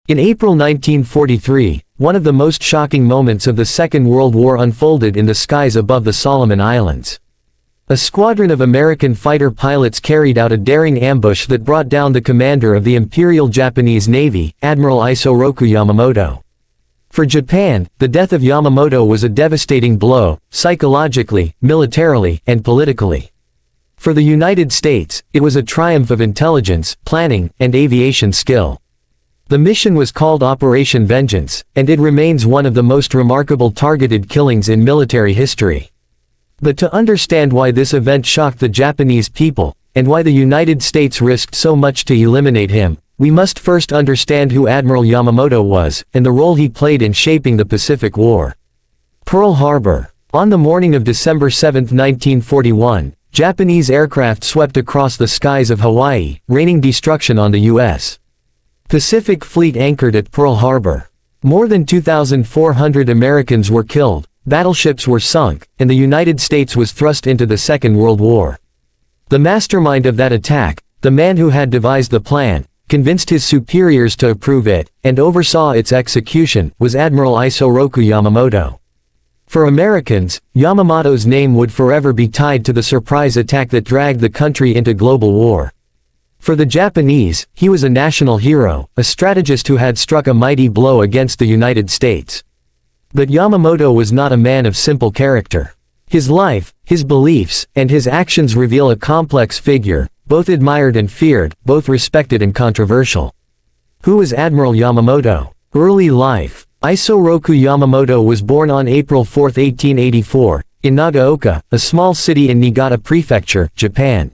In April 1943, one of the most shocking moments of the Second World War unfolded in the skies above the Solomon Islands. A squadron of American fighter pilots carried out a daring ambush that brought down the commander of the Imperial Japanese Navy, Admiral Isoroku Yamamoto. For Japan, the death of Yamamoto was a devastating blow, psychologically, militarily, and politically. For the United States, it was a triumph of intelligence, planning, and aviation skill. The mission was called Operation Vengeance, and it remains one of the most remarkable targeted killings in military history. But to understand why this event shocked the Japanese people, and why the United States risked so much to eliminate him, we must first understand who Admiral Yamamoto was, and the role he played in shaping the Pacific War. Pearl Harbor. On the morning of December 7, 1941, Japanese aircraft swept across the skies of Hawaii, raining destruction on the U.S. Pacific Fleet anchored at Pearl Harbor. More than 2,400 Americans were killed, battleships were sunk, and the United States was thrust into the Second World War. The mastermind of that attack, the man who had devised the plan, convinced his superiors to approve it, and oversaw its execution, was Admiral Isoroku Yamamoto. For Americans, Yamamoto's name would forever be tied to the surprise attack that dragged the country into global war. For the Japanese, he was a national hero, a strategist who had struck a mighty blow against the United States. But Yamamoto was not a man of simple character. His life, his beliefs, and his actions reveal a complex figure, both admired and feared, both respected and controversial. Who was Admiral Yamamoto? Early life. Isoroku Yamamoto was born on April 4, 1884, in Nagaoka, a small city in Niigata Prefecture, Japan.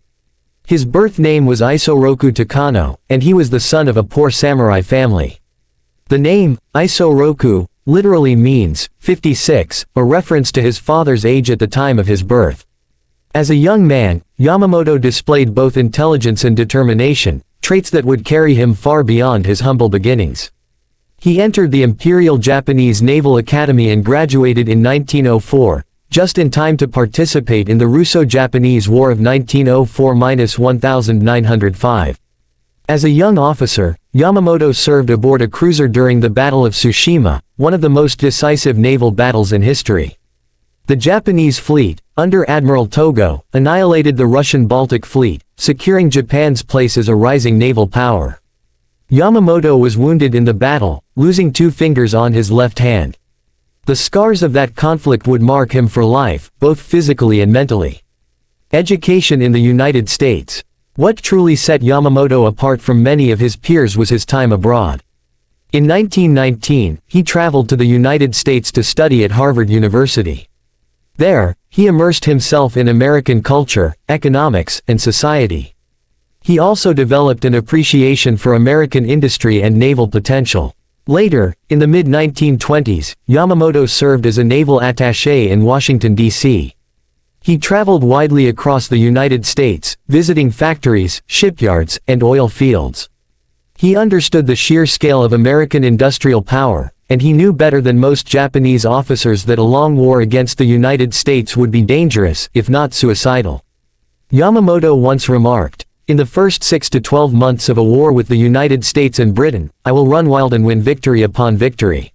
His birth name was Isoroku Takano, and he was the son of a poor samurai family. The name, Isoroku, literally means 56, a reference to his father's age at the time of his birth. As a young man, Yamamoto displayed both intelligence and determination, traits that would carry him far beyond his humble beginnings. He entered the Imperial Japanese Naval Academy and graduated in 1904, just in time to participate in the Russo-Japanese War of 1904–1905. As a young officer, Yamamoto served aboard a cruiser during the Battle of Tsushima, one of the most decisive naval battles in history. The Japanese fleet, under Admiral Togo, annihilated the Russian Baltic Fleet, securing Japan's place as a rising naval power. Yamamoto was wounded in the battle, losing 2 fingers on his left hand. The scars of that conflict would mark him for life, both physically and mentally. Education in the United States. What truly set Yamamoto apart from many of his peers was his time abroad. In 1919, he traveled to the United States to study at Harvard University. There, he immersed himself in American culture, economics, and society. He also developed an appreciation for American industry and naval potential. Later, in the mid-1920s, Yamamoto served as a naval attaché in Washington, D.C. He traveled widely across the United States, visiting factories, shipyards, and oil fields. He understood the sheer scale of American industrial power, and he knew better than most Japanese officers that a long war against the United States would be dangerous, if not suicidal. Yamamoto once remarked, "In the first 6 to 12 months of a war with the United States and Britain, I will run wild and win victory upon victory.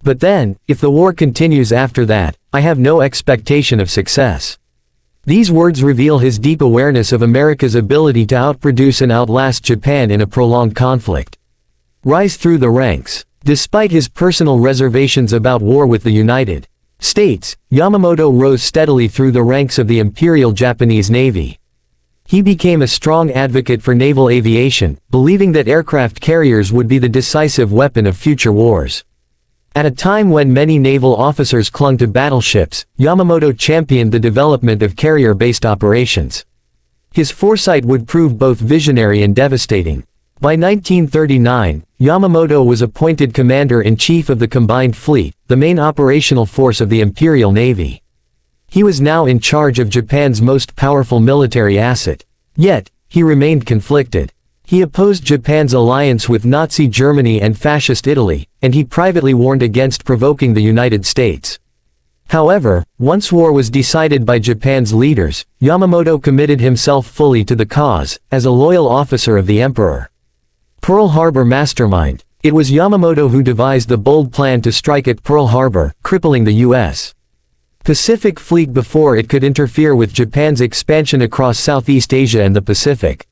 But then, if the war continues after that, I have no expectation of success." These words reveal his deep awareness of America's ability to outproduce and outlast Japan in a prolonged conflict. Rise through the ranks. Despite his personal reservations about war with the United States, Yamamoto rose steadily through the ranks of the Imperial Japanese Navy. He became a strong advocate for naval aviation, believing that aircraft carriers would be the decisive weapon of future wars. At a time when many naval officers clung to battleships, Yamamoto championed the development of carrier-based operations. His foresight would prove both visionary and devastating. By 1939, Yamamoto was appointed Commander-in-Chief of the Combined Fleet, the main operational force of the Imperial Navy. He was now in charge of Japan's most powerful military asset. Yet, he remained conflicted. He opposed Japan's alliance with Nazi Germany and Fascist Italy, and he privately warned against provoking the United States. However, once war was decided by Japan's leaders, Yamamoto committed himself fully to the cause, as a loyal officer of the emperor. Pearl Harbor mastermind. It was Yamamoto who devised the bold plan to strike at Pearl Harbor, crippling the U.S. Pacific Fleet before it could interfere with Japan's expansion across Southeast Asia and the Pacific.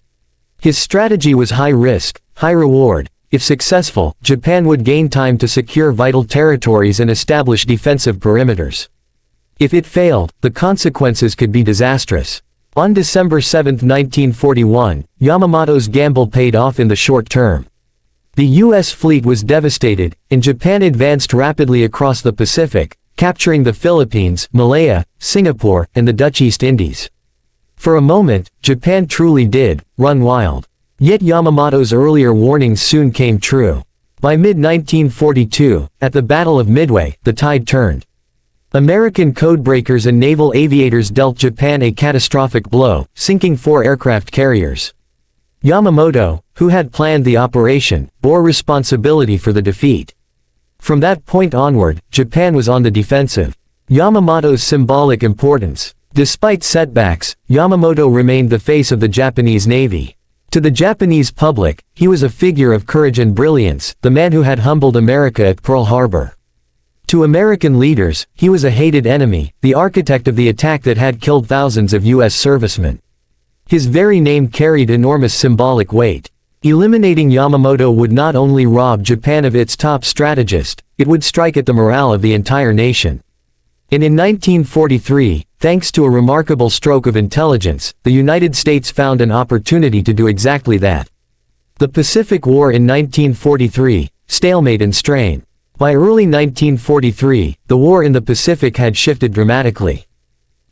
His strategy was high risk, high reward. If successful, Japan would gain time to secure vital territories and establish defensive perimeters. If it failed, the consequences could be disastrous. On December 7, 1941, Yamamoto's gamble paid off in the short term. The U.S. fleet was devastated, and Japan advanced rapidly across the Pacific, capturing the Philippines, Malaya, Singapore, and the Dutch East Indies. For a moment, Japan truly did run wild. Yet Yamamoto's earlier warnings soon came true. By mid-1942, at the Battle of Midway, the tide turned. American codebreakers and naval aviators dealt Japan a catastrophic blow, sinking 4 aircraft carriers. Yamamoto, who had planned the operation, bore responsibility for the defeat. From that point onward, Japan was on the defensive. Yamamoto's symbolic importance. Despite setbacks, Yamamoto remained the face of the Japanese Navy. To the Japanese public, he was a figure of courage and brilliance, the man who had humbled America at Pearl Harbor. To American leaders, he was a hated enemy, the architect of the attack that had killed thousands of U.S. servicemen. His very name carried enormous symbolic weight. Eliminating Yamamoto would not only rob Japan of its top strategist, it would strike at the morale of the entire nation. And in 1943, thanks to a remarkable stroke of intelligence, the United States found an opportunity to do exactly that. The Pacific War in 1943, stalemate and strain. By early 1943, the war in the Pacific had shifted dramatically.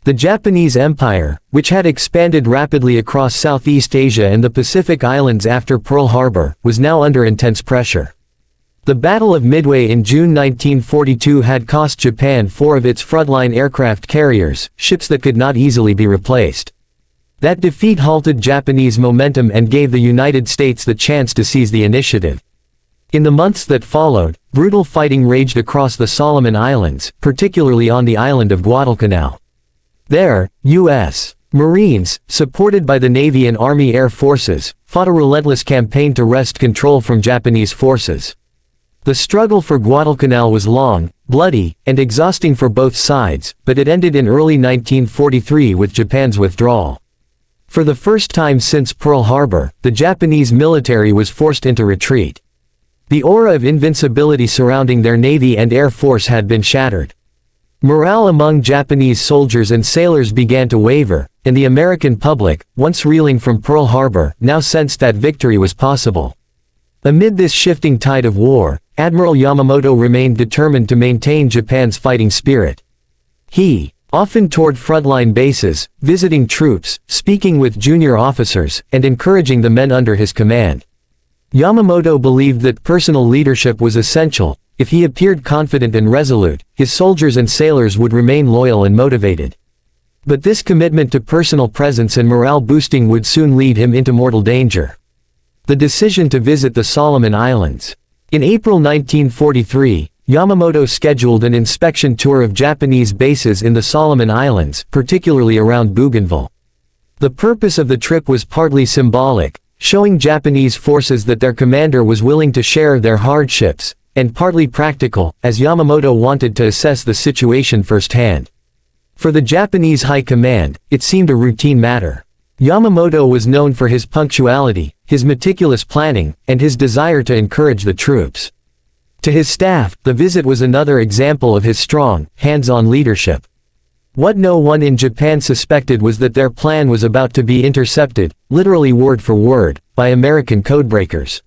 The Japanese Empire, which had expanded rapidly across Southeast Asia and the Pacific Islands after Pearl Harbor, was now under intense pressure. The Battle of Midway in June 1942 had cost Japan 4 of its frontline aircraft carriers, ships that could not easily be replaced. That defeat halted Japanese momentum and gave the United States the chance to seize the initiative. In the months that followed, brutal fighting raged across the Solomon Islands, particularly on the island of Guadalcanal. There, U.S. Marines, supported by the Navy and Army Air Forces, fought a relentless campaign to wrest control from Japanese forces. The struggle for Guadalcanal was long, bloody, and exhausting for both sides, but it ended in early 1943 with Japan's withdrawal. For the first time since Pearl Harbor, the Japanese military was forced into retreat. The aura of invincibility surrounding their Navy and Air Force had been shattered. Morale among Japanese soldiers and sailors began to waver, and the American public, once reeling from Pearl Harbor, now sensed that victory was possible. Amid this shifting tide of war, Admiral Yamamoto remained determined to maintain Japan's fighting spirit. He often toured frontline bases, visiting troops, speaking with junior officers, and encouraging the men under his command. Yamamoto believed that personal leadership was essential. If he appeared confident and resolute, his soldiers and sailors would remain loyal and motivated. But this commitment to personal presence and morale boosting would soon lead him into mortal danger. The decision to visit the Solomon Islands. In April 1943, Yamamoto scheduled an inspection tour of Japanese bases in the Solomon Islands, particularly around Bougainville. The purpose of the trip was partly symbolic, showing Japanese forces that their commander was willing to share their hardships, and partly practical, as Yamamoto wanted to assess the situation firsthand. For the Japanese High Command, it seemed a routine matter. Yamamoto was known for his punctuality, his meticulous planning, and his desire to encourage the troops. To his staff, the visit was another example of his strong, hands-on leadership. What no one in Japan suspected was that their plan was about to be intercepted, literally word for word, by American codebreakers.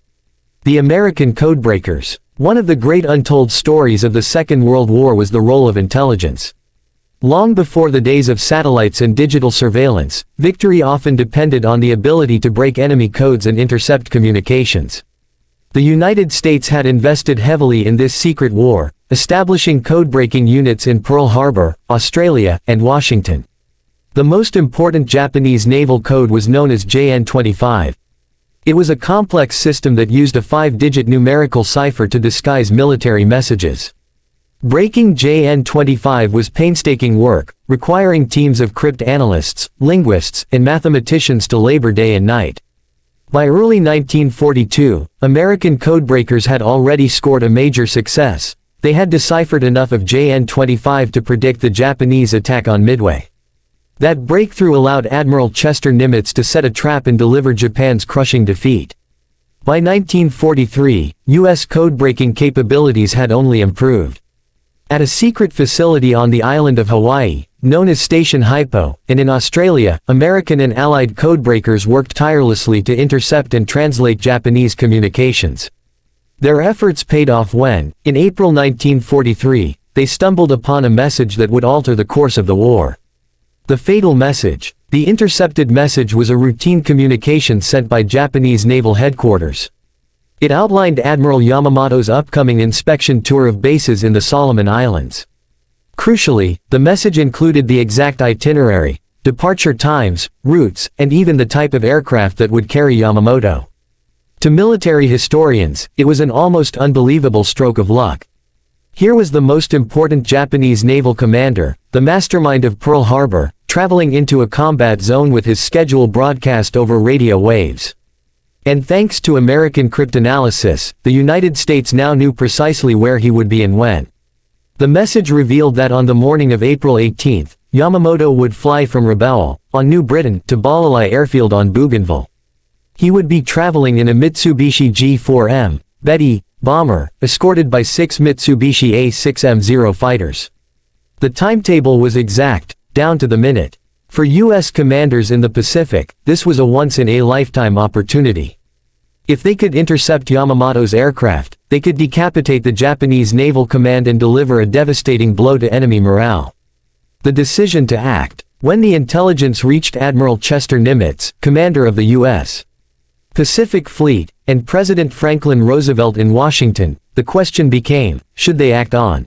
The American codebreakers. One of the great untold stories of the Second World War was the role of intelligence. Long before the days of satellites and digital surveillance, victory often depended on the ability to break enemy codes and intercept communications. The United States had invested heavily in this secret war, establishing code-breaking units in Pearl Harbor, Australia, and Washington. The most important Japanese naval code was known as JN-25. It was a complex system that used a 5-digit numerical cipher to disguise military messages. Breaking JN-25 was painstaking work, requiring teams of crypt analysts, linguists, and mathematicians to labor day and night. By early 1942, American codebreakers had already scored a major success. They had deciphered enough of JN-25 to predict the Japanese attack on Midway. That breakthrough allowed Admiral Chester Nimitz to set a trap and deliver Japan's crushing defeat. By 1943, U.S. code-breaking capabilities had only improved. At a secret facility on the island of Hawaii, known as Station Hypo, and in Australia, American and Allied codebreakers worked tirelessly to intercept and translate Japanese communications. Their efforts paid off when, in April 1943, they stumbled upon a message that would alter the course of the war. The fatal message. The intercepted message was a routine communication sent by Japanese naval headquarters. It outlined Admiral Yamamoto's upcoming inspection tour of bases in the Solomon Islands. Crucially, the message included the exact itinerary, departure times, routes, and even the type of aircraft that would carry Yamamoto. To military historians, it was an almost unbelievable stroke of luck. Here was the most important Japanese naval commander, the mastermind of Pearl Harbor, traveling into a combat zone with his schedule broadcast over radio waves. And thanks to American cryptanalysis, the United States now knew precisely where he would be and when. The message revealed that on the morning of April 18, Yamamoto would fly from Rabaul, on New Britain, to Balali Airfield on Bougainville. He would be traveling in a Mitsubishi G4M, Betty, bomber, escorted by 6 Mitsubishi A6M0 fighters. The timetable was exact, down to the minute. For U.S. commanders in the Pacific, this was a once-in-a-lifetime opportunity. If they could intercept Yamamoto's aircraft, they could decapitate the Japanese Naval Command and deliver a devastating blow to enemy morale. The decision to act. When the intelligence reached Admiral Chester Nimitz, commander of the U.S. Pacific Fleet, and President Franklin Roosevelt in Washington, the question became, should they act on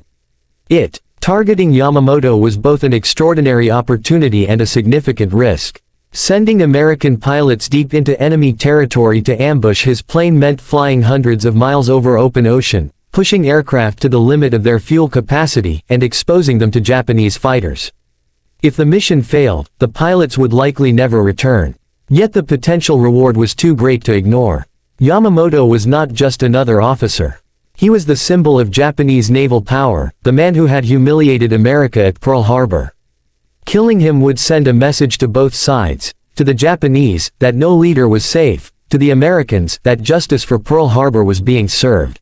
it? Targeting Yamamoto was both an extraordinary opportunity and a significant risk. Sending American pilots deep into enemy territory to ambush his plane meant flying hundreds of miles over open ocean, pushing aircraft to the limit of their fuel capacity, and exposing them to Japanese fighters. If the mission failed, the pilots would likely never return. Yet the potential reward was too great to ignore. Yamamoto was not just another officer. He was the symbol of Japanese naval power, the man who had humiliated America at Pearl Harbor. Killing him would send a message to both sides, to the Japanese, that no leader was safe, to the Americans, that justice for Pearl Harbor was being served.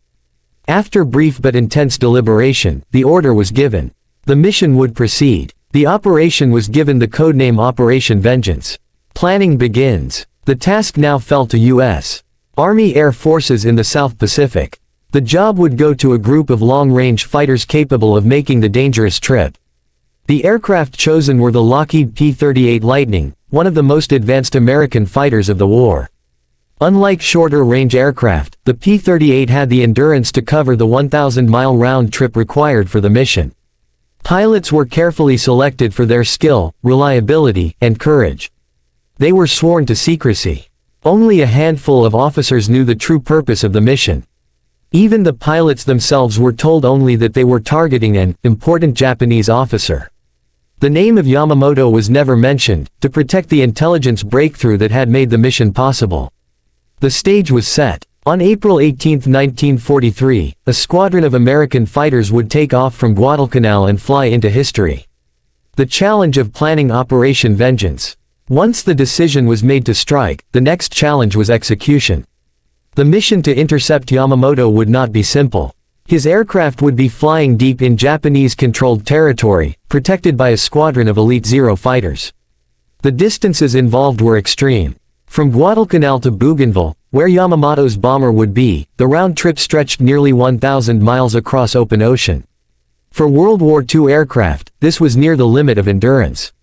After brief but intense deliberation, the order was given. The mission would proceed. The operation was given the codename Operation Vengeance. Planning begins. The task now fell to U.S. Army Air Forces in the South Pacific. The job would go to a group of long-range fighters capable of making the dangerous trip. The aircraft chosen were the Lockheed P-38 Lightning, one of the most advanced American fighters of the war. Unlike shorter-range aircraft, the P-38 had the endurance to cover the 1,000-mile round trip required for the mission. Pilots were carefully selected for their skill, reliability, and courage. They were sworn to secrecy. Only a handful of officers knew the true purpose of the mission. Even the pilots themselves were told only that they were targeting an important Japanese officer. The name of Yamamoto was never mentioned, to protect the intelligence breakthrough that had made the mission possible. The stage was set. On April 18, 1943, a squadron of American fighters would take off from Guadalcanal and fly into history. The challenge of planning Operation Vengeance. Once the decision was made to strike, the next challenge was execution. The mission to intercept Yamamoto would not be simple. His aircraft would be flying deep in Japanese-controlled territory, protected by a squadron of Elite Zero fighters. The distances involved were extreme. From Guadalcanal to Bougainville, where Yamamoto's bomber would be, the round trip stretched nearly 1,000 miles across open ocean. For World War II aircraft, this was near the limit of endurance.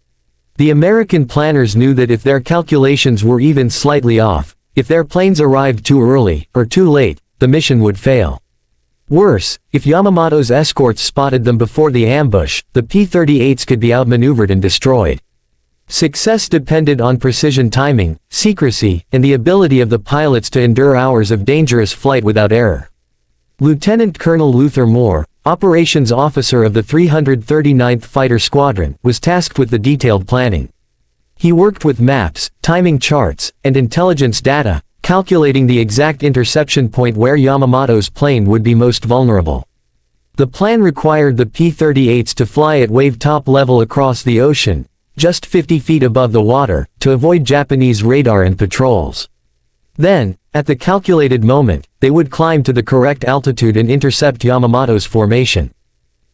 The American planners knew that if their calculations were even slightly off, if their planes arrived too early, or too late, the mission would fail. Worse, if Yamamoto's escorts spotted them before the ambush, the P-38s could be outmaneuvered and destroyed. Success depended on precision timing, secrecy, and the ability of the pilots to endure hours of dangerous flight without error. Lieutenant Colonel Luther Moore, operations officer of the 339th Fighter Squadron, was tasked with the detailed planning. He worked with maps, timing charts, and intelligence data, calculating the exact interception point where Yamamoto's plane would be most vulnerable. The plan required the P-38s to fly at wave-top level across the ocean, just 50 feet above the water, to avoid Japanese radar and patrols. Then, at the calculated moment, they would climb to the correct altitude and intercept Yamamoto's formation.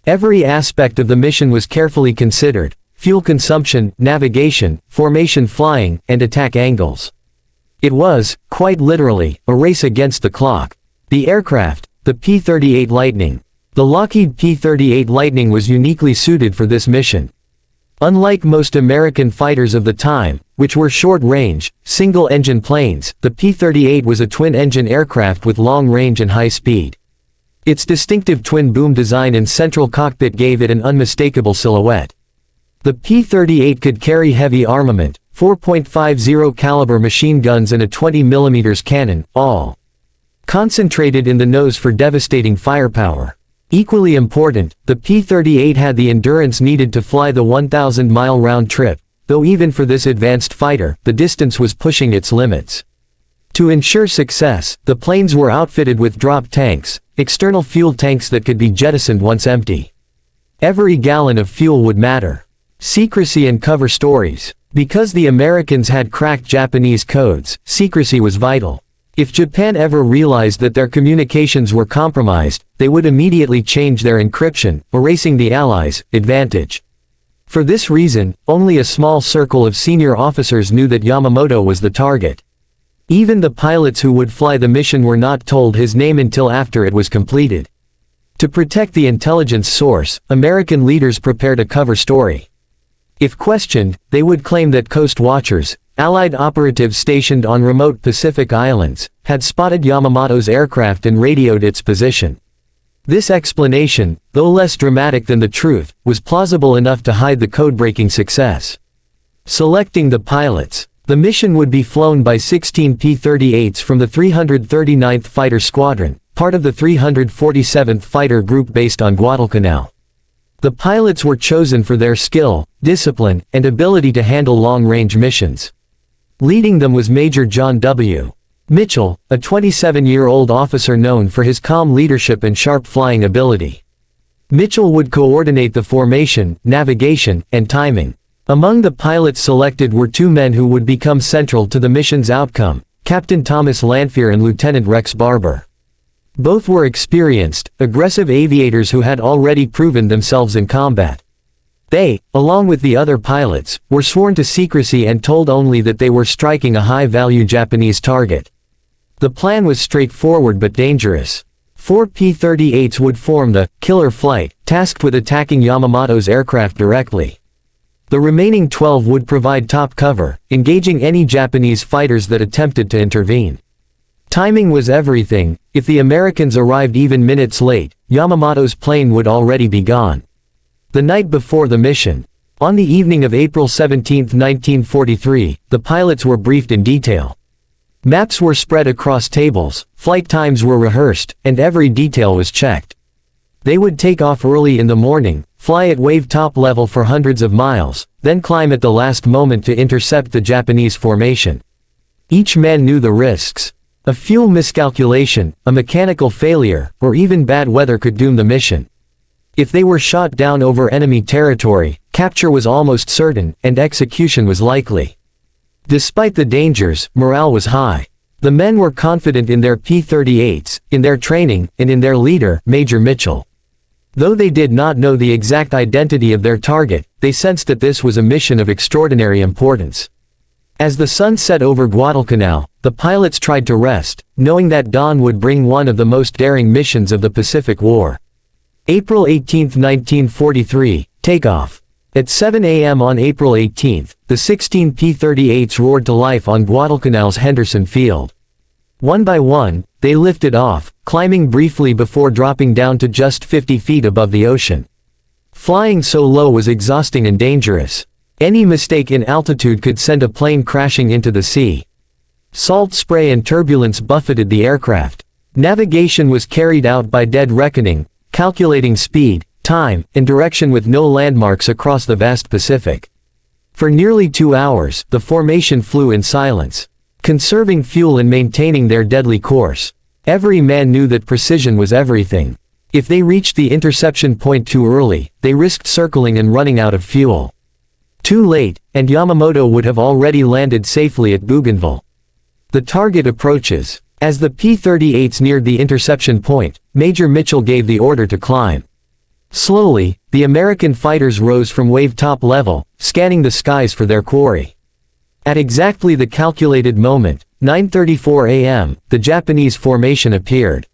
Every aspect of the mission was carefully considered: fuel consumption, navigation, formation flying, and attack angles. It was, quite literally, a race against the clock. The aircraft, the P-38 Lightning. The Lockheed P-38 Lightning was uniquely suited for this mission. Unlike most American fighters of the time, which were short-range, single-engine planes, the P-38 was a twin-engine aircraft with long range and high speed. Its distinctive twin-boom design and central cockpit gave it an unmistakable silhouette. The P-38 could carry heavy armament, 4.50 caliber machine guns and a 20 mm cannon, all concentrated in the nose for devastating firepower. Equally important, the P-38 had the endurance needed to fly the 1,000-mile round trip, though even for this advanced fighter, the distance was pushing its limits. To ensure success, the planes were outfitted with drop tanks, external fuel tanks that could be jettisoned once empty. Every gallon of fuel would matter. Secrecy and cover stories. Because the Americans had cracked Japanese codes, secrecy was vital. If Japan ever realized that their communications were compromised, they would immediately change their encryption, erasing the Allies' advantage. For this reason, only a small circle of senior officers knew that Yamamoto was the target. Even the pilots who would fly the mission were not told his name until after it was completed. To protect the intelligence source, American leaders prepared a cover story. If questioned, they would claim that coast watchers, Allied operatives stationed on remote Pacific islands, had spotted Yamamoto's aircraft and radioed its position. This explanation, though less dramatic than the truth, was plausible enough to hide the code-breaking success. Selecting the pilots. The mission would be flown by 16 P-38s from the 339th Fighter Squadron, part of the 347th Fighter Group based on Guadalcanal. The pilots were chosen for their skill, discipline, and ability to handle long-range missions. Leading them was Major John W. Mitchell, a 27-year-old officer known for his calm leadership and sharp flying ability. Mitchell would coordinate the formation, navigation, and timing. Among the pilots selected were two men who would become central to the mission's outcome, Captain Thomas Lanphier and Lieutenant Rex Barber. Both were experienced, aggressive aviators who had already proven themselves in combat. They, along with the other pilots, were sworn to secrecy and told only that they were striking a high-value Japanese target. The plan was straightforward but dangerous. 4 P-38s would form the killer flight, tasked with attacking Yamamoto's aircraft directly. The remaining 12 would provide top cover, engaging any Japanese fighters that attempted to intervene. Timing was everything. If the Americans arrived even minutes late, Yamamoto's plane would already be gone. The night before the mission. On the evening of April 17, 1943, the pilots were briefed in detail. Maps were spread across tables, flight times were rehearsed, and every detail was checked. They would take off early in the morning, fly at wave-top level for hundreds of miles, then climb at the last moment to intercept the Japanese formation. Each man knew the risks. A fuel miscalculation, a mechanical failure, or even bad weather could doom the mission. If they were shot down over enemy territory, capture was almost certain, and execution was likely. Despite the dangers, morale was high. The men were confident in their P-38s, in their training, and in their leader, Major Mitchell. Though they did not know the exact identity of their target, they sensed that this was a mission of extraordinary importance. As the sun set over Guadalcanal, the pilots tried to rest, knowing that dawn would bring one of the most daring missions of the Pacific War. April 18, 1943, takeoff. At 7 a.m. on April 18, the 16 P-38s roared to life on Guadalcanal's Henderson Field. One by one, they lifted off, climbing briefly before dropping down to just 50 feet above the ocean. Flying so low was exhausting and dangerous. Any mistake in altitude could send a plane crashing into the sea. Salt spray and turbulence buffeted the aircraft. Navigation was carried out by dead reckoning, calculating speed, time, and direction with no landmarks across the vast Pacific. For nearly 2 hours, the formation flew in silence. conserving fuel and maintaining their deadly course. Every man knew that precision was everything. If they reached the interception point too early, they risked circling and running out of fuel. Too late, and Yamamoto would have already landed safely at Bougainville. The target approaches. As the P-38s neared the interception point, Major Mitchell gave the order to climb. Slowly, the American fighters rose from wave-top level, scanning the skies for their quarry. At exactly the calculated moment, 9:34 a.m., the Japanese formation appeared.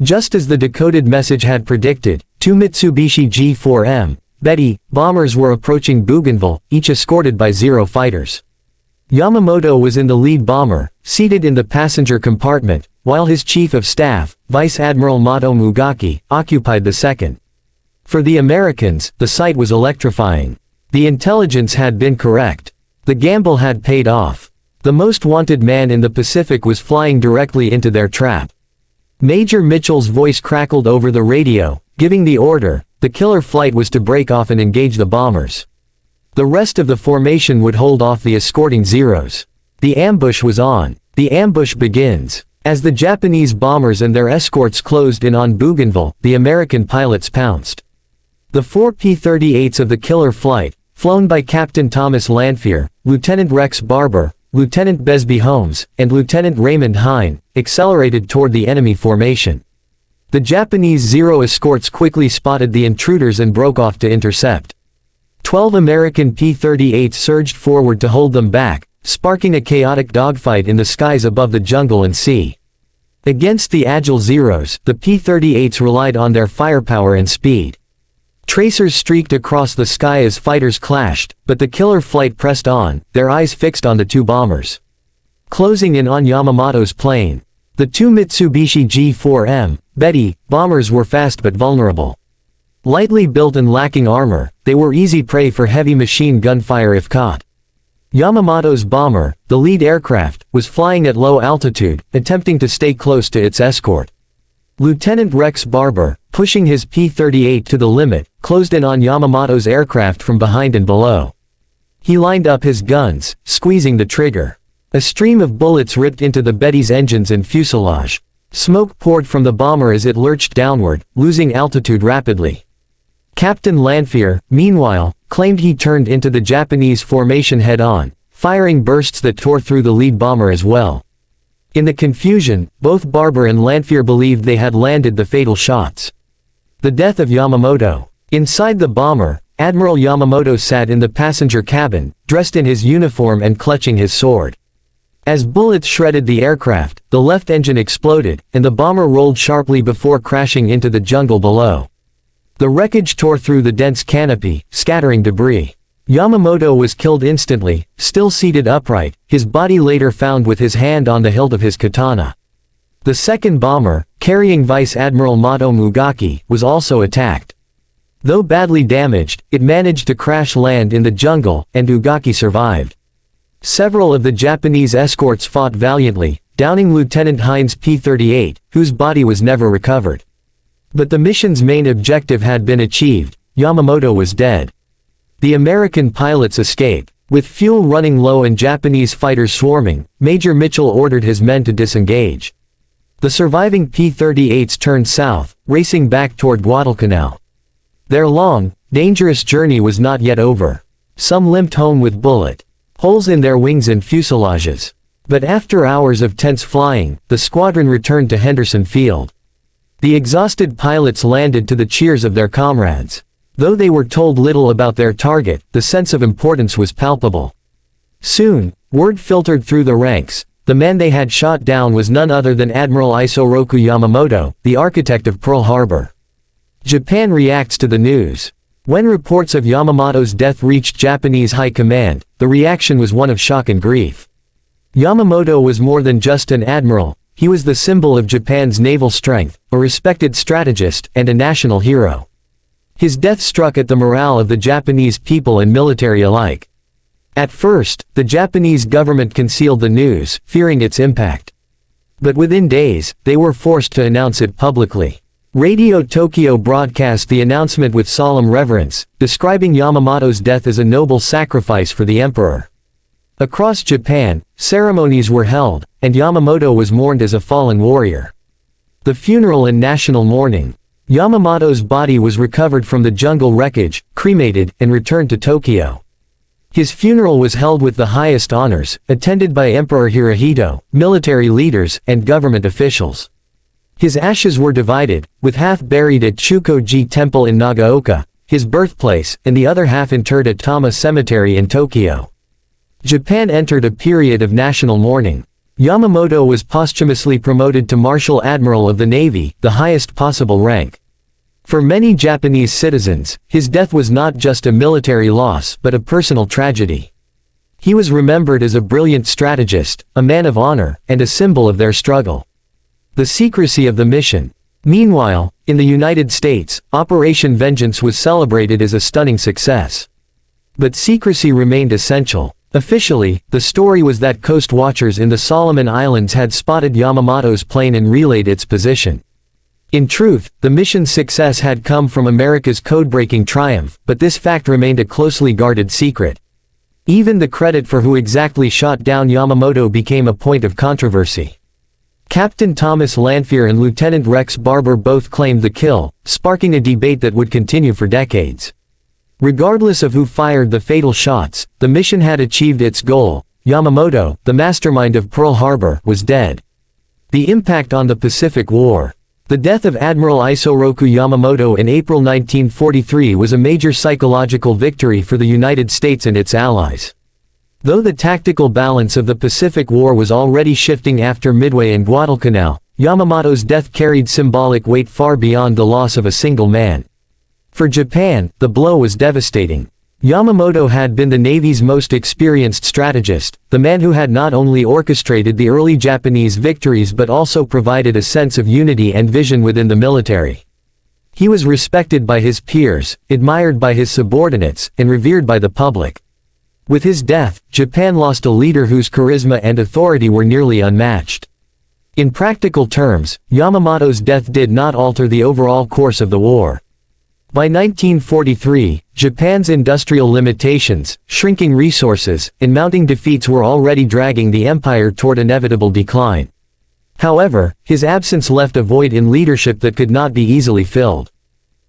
Just as the decoded message had predicted, two Mitsubishi G4M, Betty, bombers were approaching Bougainville, each escorted by 0 fighters. Yamamoto was in the lead bomber, seated in the passenger compartment, while his chief of staff, Vice Admiral Mato Mugaki, occupied the second. For the Americans, the sight was electrifying. The intelligence had been correct. The gamble had paid off. The most wanted man in the Pacific was flying directly into their trap. Major Mitchell's voice crackled over the radio, giving the order. The killer flight was to break off and engage the bombers. The rest of the formation would hold off the escorting Zeros. The ambush was on. The ambush begins. As the Japanese bombers and their escorts closed in on Bougainville, the American pilots pounced. The 4 P-38s of the killer flight, flown by Captain Thomas Lanphier, Lieutenant Rex Barber, Lieutenant Besby Holmes, and Lieutenant Raymond Hine, accelerated toward the enemy formation. The Japanese Zero escorts quickly spotted the intruders and broke off to intercept. 12 American P-38s surged forward to hold them back, sparking a chaotic dogfight in the skies above the jungle and sea. Against the agile Zeros, the P-38s relied on their firepower and speed. Tracers streaked across the sky as fighters clashed, but the killer flight pressed on, their eyes fixed on the two bombers. Closing in on Yamamoto's plane. The two Mitsubishi G4M, Betty, bombers were fast but vulnerable. Lightly built and lacking armor, they were easy prey for heavy machine gun fire if caught. Yamamoto's bomber, the lead aircraft, was flying at low altitude, attempting to stay close to its escort. Lieutenant Rex Barber, pushing his P-38 to the limit, closed in on Yamamoto's aircraft from behind and below. He lined up his guns, squeezing the trigger. A stream of bullets ripped into the Betty's engines and fuselage. Smoke poured from the bomber as it lurched downward, losing altitude rapidly. Captain Lanphier, meanwhile, claimed he turned into the Japanese formation head-on, firing bursts that tore through the lead bomber as well. In the confusion, both Barber and Lanphier believed they had landed the fatal shots. The death of Yamamoto. Inside the bomber, Admiral Yamamoto sat in the passenger cabin, dressed in his uniform and clutching his sword. As bullets shredded the aircraft, the left engine exploded, and the bomber rolled sharply before crashing into the jungle below. The wreckage tore through the dense canopy, scattering debris. Yamamoto was killed instantly, still seated upright, his body later found with his hand on the hilt of his katana. The second bomber, carrying Vice Admiral Mato Mugaki, was also attacked. Though badly damaged, it managed to crash land in the jungle, and Mugaki survived. Several of the Japanese escorts fought valiantly, downing Lieutenant Hine's P-38, whose body was never recovered. But the mission's main objective had been achieved. Yamamoto was dead. The American pilots escaped. With fuel running low and Japanese fighters swarming, Major Mitchell ordered his men to disengage. The surviving P-38s turned south, racing back toward Guadalcanal. Their long, dangerous journey was not yet over. Some limped home with bullet holes in their wings and fuselages. But after hours of tense flying, the squadron returned to Henderson Field. The exhausted pilots landed to the cheers of their comrades. Though they were told little about their target, the sense of importance was palpable. Soon, word filtered through the ranks. The man they had shot down was none other than Admiral Isoroku Yamamoto, the architect of Pearl Harbor. Japan reacts to the news. When reports of Yamamoto's death reached Japanese high command, the reaction was one of shock and grief. Yamamoto was more than just an admiral, he was the symbol of Japan's naval strength, a respected strategist, and a national hero. His death struck at the morale of the Japanese people and military alike. At first, the Japanese government concealed the news, fearing its impact. But within days, they were forced to announce it publicly. Radio Tokyo broadcast the announcement with solemn reverence, describing Yamamoto's death as a noble sacrifice for the emperor. Across Japan, ceremonies were held, and Yamamoto was mourned as a fallen warrior. The funeral and national mourning. Yamamoto's body was recovered from the jungle wreckage, cremated, and returned to Tokyo. His funeral was held with the highest honors, attended by Emperor Hirohito, military leaders, and government officials. His ashes were divided, with half buried at Chukoji Temple in Nagaoka, his birthplace, and the other half interred at Tama Cemetery in Tokyo. Japan entered a period of national mourning. Yamamoto was posthumously promoted to Marshal Admiral of the Navy, the highest possible rank. For many Japanese citizens, his death was not just a military loss but a personal tragedy. He was remembered as a brilliant strategist, a man of honor, and a symbol of their struggle. The secrecy of the mission. Meanwhile, in the United States, Operation Vengeance was celebrated as a stunning success. But secrecy remained essential. Officially, the story was that coast watchers in the Solomon Islands had spotted Yamamoto's plane and relayed its position. In truth, the mission's success had come from America's code-breaking triumph, but this fact remained a closely guarded secret. Even the credit for who exactly shot down Yamamoto became a point of controversy. Captain Thomas Lanphier and Lieutenant Rex Barber both claimed the kill, sparking a debate that would continue for decades. Regardless of who fired the fatal shots, the mission had achieved its goal. Yamamoto, the mastermind of Pearl Harbor, was dead. The impact on the Pacific War. The death of Admiral Isoroku Yamamoto in April 1943 was a major psychological victory for the United States and its allies. Though the tactical balance of the Pacific War was already shifting after Midway and Guadalcanal, Yamamoto's death carried symbolic weight far beyond the loss of a single man. For Japan, the blow was devastating. Yamamoto had been the Navy's most experienced strategist, the man who had not only orchestrated the early Japanese victories but also provided a sense of unity and vision within the military. He was respected by his peers, admired by his subordinates, and revered by the public. With his death, Japan lost a leader whose charisma and authority were nearly unmatched. In practical terms, Yamamoto's death did not alter the overall course of the war. By 1943, Japan's industrial limitations, shrinking resources, and mounting defeats were already dragging the empire toward inevitable decline. However, his absence left a void in leadership that could not be easily filled.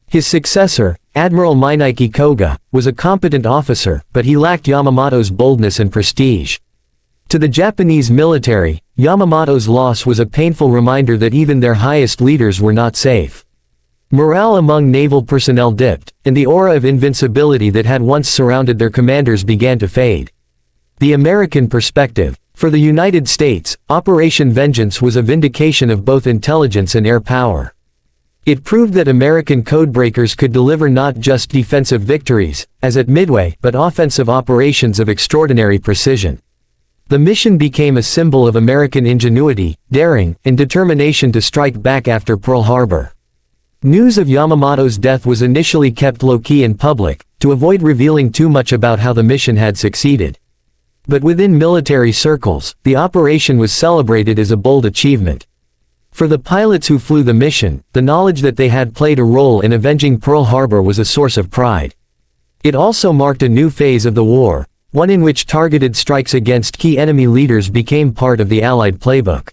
His successor, Admiral Minaiki Koga, was a competent officer, but he lacked Yamamoto's boldness and prestige. To the Japanese military, Yamamoto's loss was a painful reminder that even their highest leaders were not safe. Morale among naval personnel dipped, and the aura of invincibility that had once surrounded their commanders began to fade. The American perspective. For the United States, Operation Vengeance was a vindication of both intelligence and air power. It proved that American codebreakers could deliver not just defensive victories, as at Midway, but offensive operations of extraordinary precision. The mission became a symbol of American ingenuity, daring, and determination to strike back after Pearl Harbor. News of Yamamoto's death was initially kept low-key in public, to avoid revealing too much about how the mission had succeeded. But within military circles, the operation was celebrated as a bold achievement. For the pilots who flew the mission, the knowledge that they had played a role in avenging Pearl Harbor was a source of pride. It also marked a new phase of the war, one in which targeted strikes against key enemy leaders became part of the Allied playbook.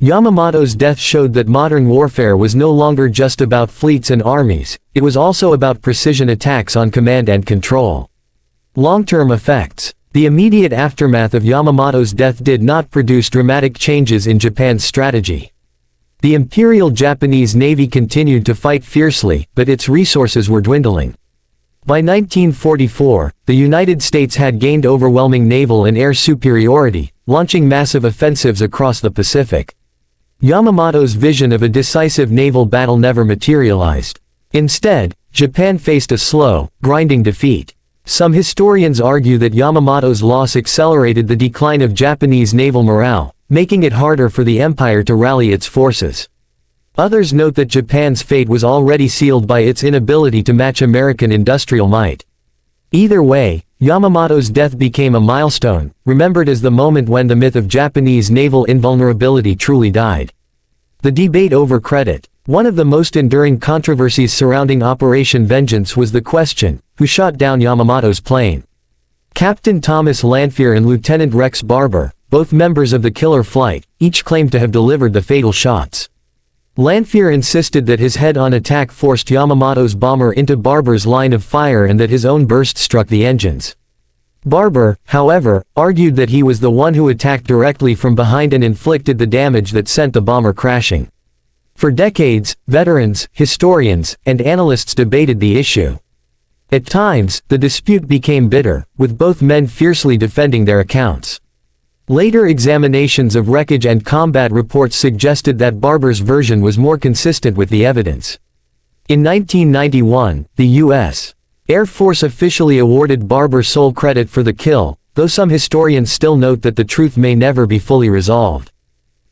Yamamoto's death showed that modern warfare was no longer just about fleets and armies, it was also about precision attacks on command and control. Long-term effects. The immediate aftermath of Yamamoto's death did not produce dramatic changes in Japan's strategy. The Imperial Japanese Navy continued to fight fiercely, but its resources were dwindling. By 1944, the United States had gained overwhelming naval and air superiority, launching massive offensives across the Pacific. Yamamoto's vision of a decisive naval battle never materialized. Instead, Japan faced a slow, grinding defeat. Some historians argue that Yamamoto's loss accelerated the decline of Japanese naval morale, making it harder for the empire to rally its forces. Others note that Japan's fate was already sealed by its inability to match American industrial might. Either way, Yamamoto's death became a milestone, remembered as the moment when the myth of Japanese naval invulnerability truly died. The debate over credit. One of the most enduring controversies surrounding Operation Vengeance was the question, who shot down Yamamoto's plane? Captain Thomas Lanphier and Lieutenant Rex Barber, both members of the killer flight, each claimed to have delivered the fatal shots. Lanphier insisted that his head-on attack forced Yamamoto's bomber into Barber's line of fire and that his own burst struck the engines. Barber, however, argued that he was the one who attacked directly from behind and inflicted the damage that sent the bomber crashing. For decades, veterans, historians, and analysts debated the issue. At times, the dispute became bitter, with both men fiercely defending their accounts. Later examinations of wreckage and combat reports suggested that Barber's version was more consistent with the evidence. In 1991, the U.S. Air Force officially awarded Barber sole credit for the kill, though some historians still note that the truth may never be fully resolved.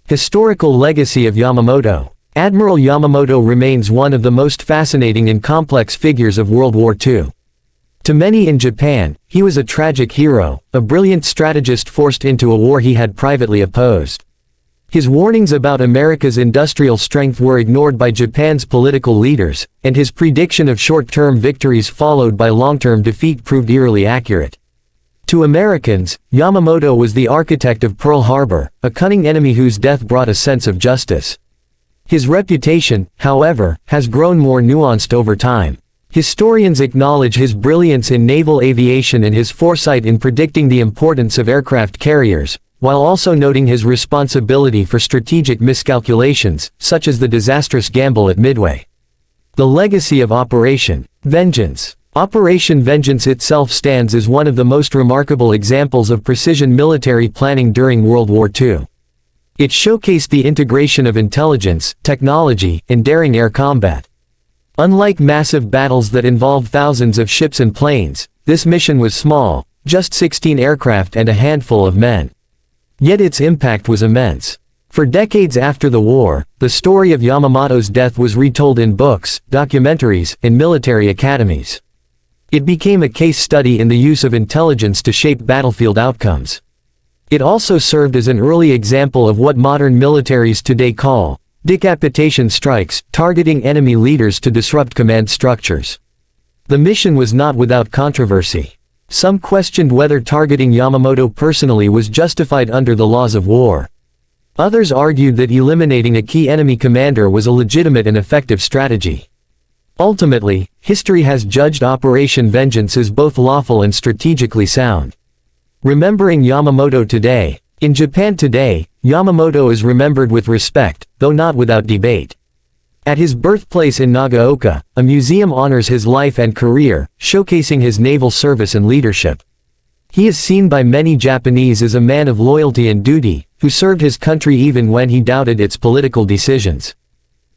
Historical legacy of Yamamoto. Admiral Yamamoto remains one of the most fascinating and complex figures of World War II. To many in Japan, he was a tragic hero, a brilliant strategist forced into a war he had privately opposed. His warnings about America's industrial strength were ignored by Japan's political leaders, and his prediction of short-term victories followed by long-term defeat proved eerily accurate. To Americans, Yamamoto was the architect of Pearl Harbor, a cunning enemy whose death brought a sense of justice. His reputation, however, has grown more nuanced over time. Historians acknowledge his brilliance in naval aviation and his foresight in predicting the importance of aircraft carriers, while also noting his responsibility for strategic miscalculations, such as the disastrous gamble at Midway. The legacy of Operation Vengeance. Operation Vengeance itself stands as one of the most remarkable examples of precision military planning during World War II. It showcased the integration of intelligence, technology, and daring air combat. Unlike massive battles that involved thousands of ships and planes, this mission was small, just 16 aircraft and a handful of men. Yet its impact was immense. For decades after the war, the story of Yamamoto's death was retold in books, documentaries, and military academies. It became a case study in the use of intelligence to shape battlefield outcomes. It also served as an early example of what modern militaries today call decapitation strikes, targeting enemy leaders to disrupt command structures. The mission was not without controversy. Some questioned whether targeting Yamamoto personally was justified under the laws of war. Others argued that eliminating a key enemy commander was a legitimate and effective strategy. Ultimately, history has judged Operation Vengeance as both lawful and strategically sound. Remembering Yamamoto today. In Japan today, Yamamoto is remembered with respect, though not without debate. At his birthplace in Nagaoka, a museum honors his life and career, showcasing his naval service and leadership. He is seen by many Japanese as a man of loyalty and duty, who served his country even when he doubted its political decisions.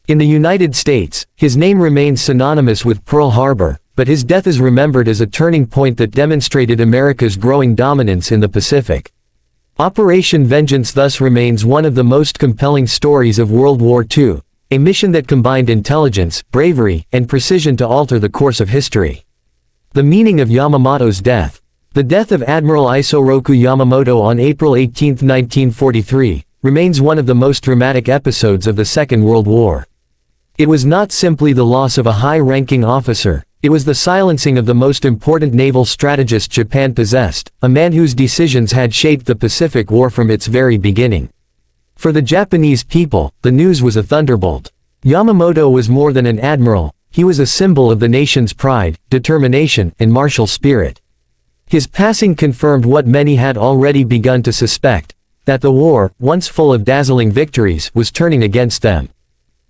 In the United States, his name remains synonymous with Pearl Harbor, but his death is remembered as a turning point that demonstrated America's growing dominance in the Pacific. Operation Vengeance thus remains one of the most compelling stories of World War II, a mission that combined intelligence, bravery, and precision to alter the course of history. The meaning of Yamamoto's death. The death of Admiral Isoroku Yamamoto on April 18, 1943, remains one of the most dramatic episodes of the Second World War. It was not simply the loss of a high-ranking officer, it was the silencing of the most important naval strategist Japan possessed, a man whose decisions had shaped the Pacific War from its very beginning. For the Japanese people, the news was a thunderbolt. Yamamoto was more than an admiral, he was a symbol of the nation's pride, determination, and martial spirit. His passing confirmed what many had already begun to suspect, that the war, once full of dazzling victories, was turning against them.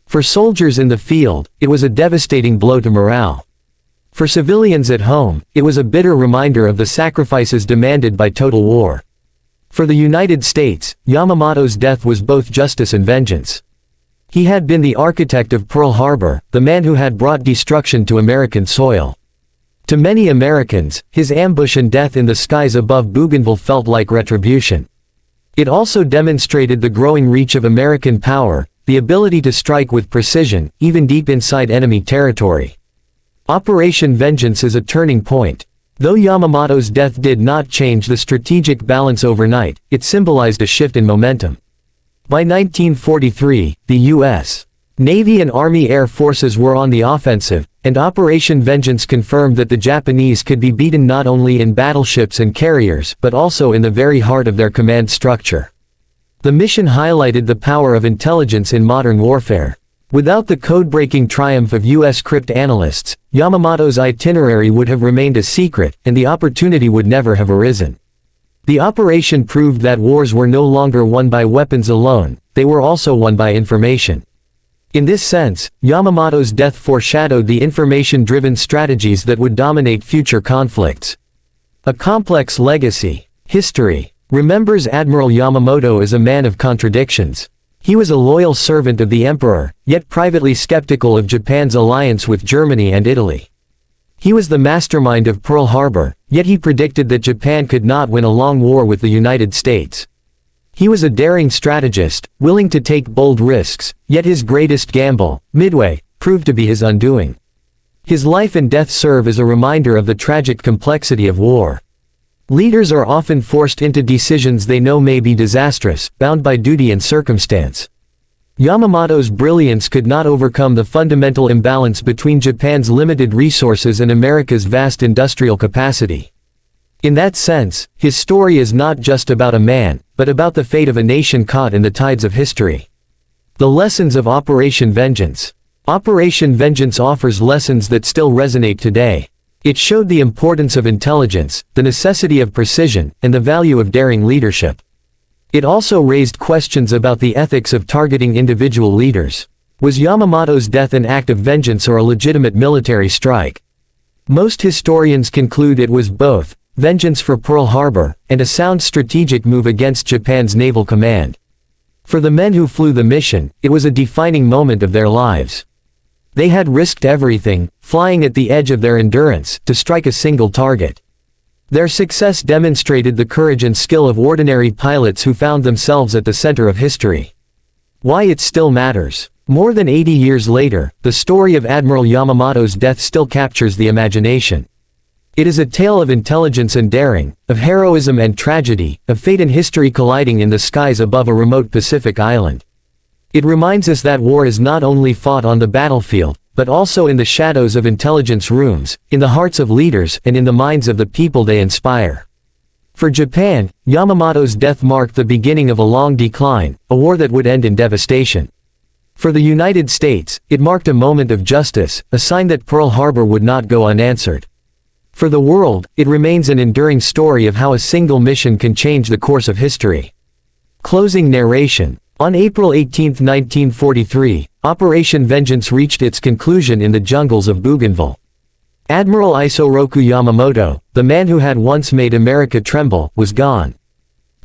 For soldiers in the field, it was a devastating blow to morale. For civilians at home, it was a bitter reminder of the sacrifices demanded by total war. For the United States, Yamamoto's death was both justice and vengeance. He had been the architect of Pearl Harbor, the man who had brought destruction to American soil. To many Americans, his ambush and death in the skies above Bougainville felt like retribution. It also demonstrated the growing reach of American power, the ability to strike with precision, even deep inside enemy territory. Operation Vengeance is a turning point. Though Yamamoto's death did not change the strategic balance overnight, it symbolized a shift in momentum. By 1943, the U.S. Navy and Army Air Forces were on the offensive, and Operation Vengeance confirmed that the Japanese could be beaten not only in battleships and carriers but also in the very heart of their command structure. The mission highlighted the power of intelligence in modern warfare. Without the code-breaking triumph of U.S. cryptanalysts, Yamamoto's itinerary would have remained a secret, and the opportunity would never have arisen. The operation proved that wars were no longer won by weapons alone, they were also won by information. In this sense, Yamamoto's death foreshadowed the information-driven strategies that would dominate future conflicts. A complex legacy. History remembers Admiral Yamamoto as a man of contradictions. He was a loyal servant of the emperor, yet privately skeptical of Japan's alliance with Germany and Italy. He was the mastermind of Pearl Harbor, yet he predicted that Japan could not win a long war with the United States. He was a daring strategist, willing to take bold risks, yet his greatest gamble, Midway, proved to be his undoing. His life and death serve as a reminder of the tragic complexity of war. Leaders are often forced into decisions they know may be disastrous, bound by duty and circumstance. Yamamoto's brilliance could not overcome the fundamental imbalance between Japan's limited resources and America's vast industrial capacity. In that sense, his story is not just about a man, but about the fate of a nation caught in the tides of history. The lessons of Operation Vengeance. Operation Vengeance offers lessons that still resonate today. It showed the importance of intelligence, the necessity of precision, and the value of daring leadership. It also raised questions about the ethics of targeting individual leaders. Was Yamamoto's death an act of vengeance or a legitimate military strike? Most historians conclude it was both, vengeance for Pearl Harbor, and a sound strategic move against Japan's naval command. For the men who flew the mission, it was a defining moment of their lives. They had risked everything, flying at the edge of their endurance, to strike a single target. Their success demonstrated the courage and skill of ordinary pilots who found themselves at the center of history. Why it still matters. More than 80 years later, the story of Admiral Yamamoto's death still captures the imagination. It is a tale of intelligence and daring, of heroism and tragedy, of fate and history colliding in the skies above a remote Pacific island. It reminds us that war is not only fought on the battlefield, but also in the shadows of intelligence rooms, in the hearts of leaders, and in the minds of the people they inspire. For Japan, Yamamoto's death marked the beginning of a long decline, a war that would end in devastation. For the United States, it marked a moment of justice, a sign that Pearl Harbor would not go unanswered. For the world, it remains an enduring story of how a single mission can change the course of history. Closing narration. On April 18, 1943, Operation Vengeance reached its conclusion in the jungles of Bougainville. Admiral Isoroku Yamamoto, the man who had once made America tremble, was gone.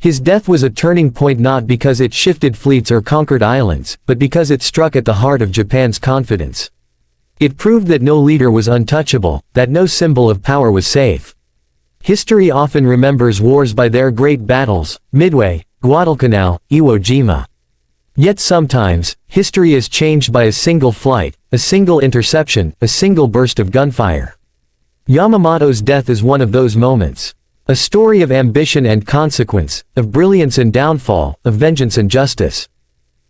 His death was a turning point not because it shifted fleets or conquered islands, but because it struck at the heart of Japan's confidence. It proved that no leader was untouchable, that no symbol of power was safe. History often remembers wars by their great battles, Midway, Guadalcanal, Iwo Jima. Yet sometimes, history is changed by a single flight, a single interception, a single burst of gunfire. Yamamoto's death is one of those moments. A story of ambition and consequence, of brilliance and downfall, of vengeance and justice.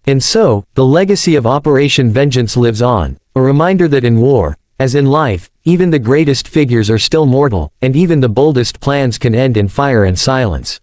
And so, the legacy of Operation Vengeance lives on, a reminder that in war, as in life, even the greatest figures are still mortal, and even the boldest plans can end in fire and silence.